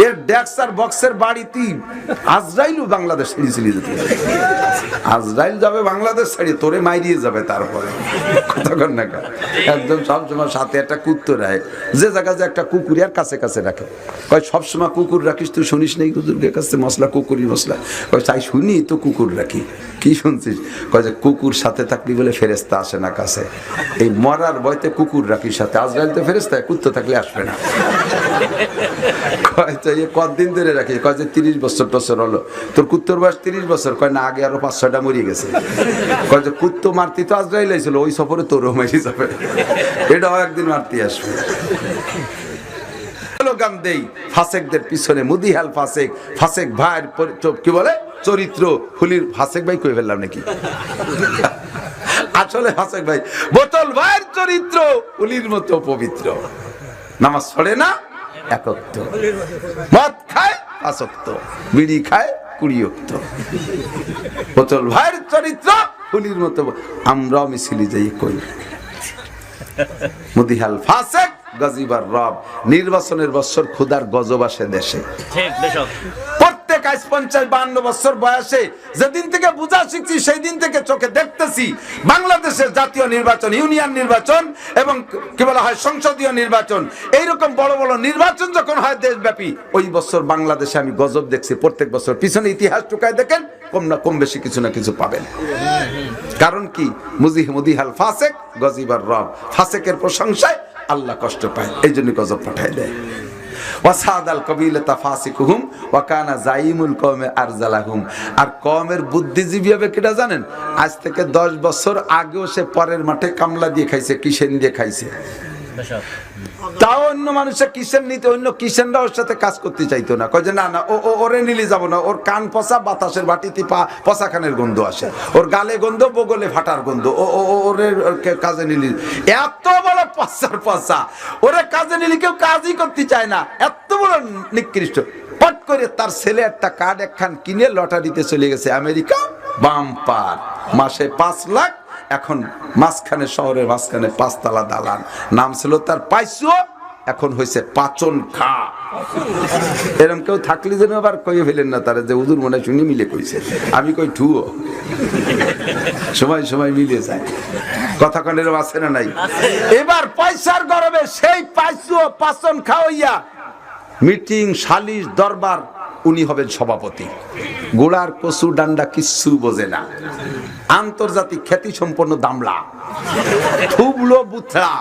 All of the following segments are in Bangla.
এর ডেক্স আর বক্সের বাড়িতে আজরাইলও বাংলাদেশ ছেড়ে যেতে, আজরাইল যাবে বাংলাদেশ ছাড়িয়ে, তোরে মাইরিয়ে যাবে। তারপরে কতক্ষণ না একদম সবসময় সাথে একটা কুত্তর রাখে, যে জায়গায় যে একটা কুকুর আর কাছে কাছে রাখে। কয় সবসময় কুকুর রাখিস, তুই শুনিস নেই হুজুরের কাছে মশলা, কুকুরি মশলা? কয় তাই শুনি তো কুকুর রাখি। কি শুনছিস? কয় যে কুকুর সাথে থাকলি বলে ফেরেস্তা আসে না কাছে, এই মরার ভয়তে কুকুর রাখিস সাথে, আজরাইল তো ফেরেস্তা, কুত্তা থাকলে আসবে না। কয় তো কতদিন ধরে রাখি? কয় যে 30 বছর হলো। তোর কুত্তর বয়স 30 বছর? কয় না, আগে আরো 5-6টা মরিয়ে গেছে। কয় যে কুত্তো মারতি তো আজরাইল আইছিল, ওই সফরে তোরও মেরে যাবে, এটাও একদিন মারতে আসবে। গান দেই ফাসেকদের পিছনে, মুদিহাল ফাসেক, ফাসেক ভাইয়ের কি বলে চরিত্র হুলির, ফাসেক ভাই কই ফেললাম নাকি? আসলে ফাসেক ভাই বোতল ভাইয়ের চরিত্র হুলির মতো পবিত্র, নামাজ পড়ে না একত্ব, মদ খায় 5 বিড়ি খায় 20। বোতল ভাইয়ের চরিত্র হুলির মতো, আমরাও মিছিলি যাই কই মুদিহাল ফাসেক গজিবার রব। নির্বাচনের বছর খুদার গজব আসে দেশে, প্রত্যেক 50-52 বছর বয়সে যেদিন থেকে বুঝা শিখছি, সেই দিন থেকে চোখে দেখতেছি বাংলাদেশের জাতীয় নির্বাচন, ইউনিয়ন নির্বাচন এবং কি বলা হয় সংসদীয় নির্বাচন, এইরকম বড় বড় নির্বাচন যখন হয় দেশব্যাপী, ওই বছর বাংলাদেশে আমি গজব দেখছি। প্রত্যেক বছর পিছনে ইতিহাস টুকায় দেখেন, কম বেশি কিছু না কিছু পাবেন। কারণ কি? মুদিহাল ফাসেক গজিবার রব, ফাসেকের প্রশংসায় আল্লাহ কষ্ট পায়, এই জন্য গজব পাঠায় দেয়। ওয়াসাদাল কবিলাতা ফাসিকুহুম ওয়া কানা জাইমুল কওমে আরজালাহুম। আর কওমের বুদ্ধিজীবী হবে কিটা জানেন? আজ থেকে 10 বছর আগেও সে পরের মাঠে কামলা দিয়ে খাইছে, কিসেন দিয়ে খাইছে, তাও অন্য মানুষের কিসেন নিতে, অন্য কিসেনরা ওর সাথে কাজ করতে চাইতো না। কয় যে না না, ওরে নিলে যাবো না, ওর কান পচা, বাতাসের বাটিতে পচা কানের গন্ধ আসে, ওর গালে গন্ধ, বগলে ফাটার গন্ধ, ওরে কাজে নিলি। এত বড় পচা, ওরে কাজে নিলে কেউ কাজই করতে চায় না, এত বড় নিকৃষ্ট। পট করে তার ছেলে একটা কার্ড একখান কিনে লটারিতে চলে গেছে আমেরিকা, বাম্পার, মাসে 5 লাখ। এখন মাঝখানে, শহরের মাঝখানে 5 তলা দালান, নাম ছিল তার পাইছো, এখন হয়েছে পাচন খা। এরকম কেউ থাকলে যেন আবার কইয়ে ফেলেন না তারা যে হুজুর মনে শুনি মিলে কইছে, আমি কই ঠুয়ো, সময় মিলে যায়। কথা কনের আছে না নাই? এবার পয়সার গরমে সেই পাইছো পাচন খাওয়াইয়া মিটিং, সালিশ, দরবার, উনি হবেন সভাপতি। গোড়ার কচু ডান্ডা কিচ্ছু বোঝে না, আন্তর্জাতিক খ্যাতি সম্পন্ন দামলা, থুবলো বুথড়া,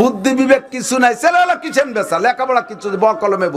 বুদ্ধি বিবেক কিছু নাই, ছেলে হলো কিচেন বেচা, লেখাপড়া কিছু, ব কলমে